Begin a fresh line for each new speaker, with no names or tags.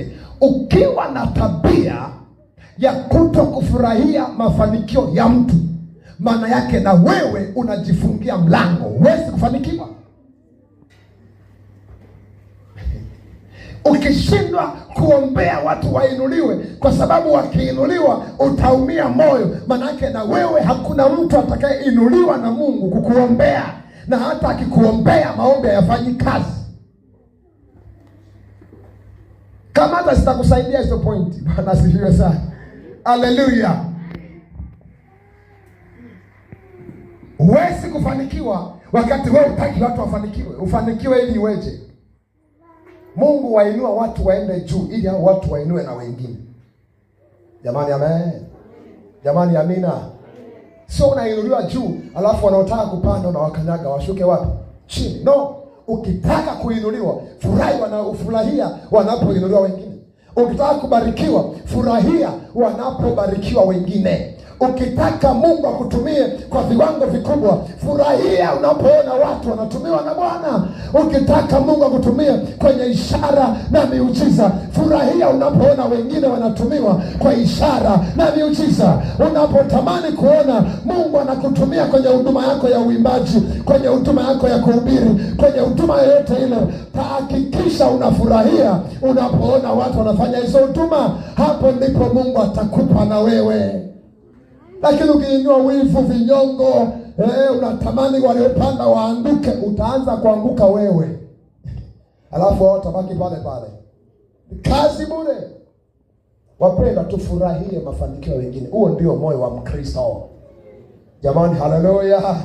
hivi, ukiwa na tabia ya kuto kufurahia mafanikio ya mtu, maana yake na wewe unajifungia mlango, huwezi kufanikiwa. Ukishindwa kuombea watu wainuliwe, kwa sababu wakiinuliwa utaumia moyo, maana yake na wewe hakuna mtu atakayeinuliwa na Mungu kukuombea, na hata akikuombea maombi hayafanyi kazi. Kama hata sitakusaidia hizo pointi, Bwana asifiwe sana. Haleluya. Huwezi kufanikiwa wakati wewe hutaki watu wafanikiwe. Ufanikiwe ili iweje? Mungu wainua watu waende juu ili hao watu wainue na wengine. Jamani amen. Jamani amina. Sio unainuliwa juu alafu wanaotaka kupanda na wakanyaga washuke wapi? Chini. No, ukitaka kuinuliwa, furahia wanapoinuliwa wengine. Ukitaka kubarikiwa, furahia wanapobarikiwa wengine. Ukitaka Mungu akutumie kwa viwango vikubwa, furahia unapoona watu wanatumiwa na Bwana. Ukitaka Mungu akutumie kwenye ishara na miujiza, furahia unapoona wengine wanatumiwa kwa ishara na miujiza. Unapotamani kuona Mungu anakutumia kwenye huduma yako ya uimbaji, kwenye huduma yako ya kuhubiri, kwenye huduma yoyote ile, hakikisha unafurahia unapoona watu wanafanya hizo huduma. Hapo ndipo Mungu atakupa na wewe. Lakini ukiinua wivu, vinyongo, unatamani waliopanda waanguke, utaanza kuanguka wewe. Alafu wao tabaki pale pale. Kazi bure. Wapenda tufurahie mafanikio wengine. Huo ndio moyo wa Mkristo. Jamani haleluya.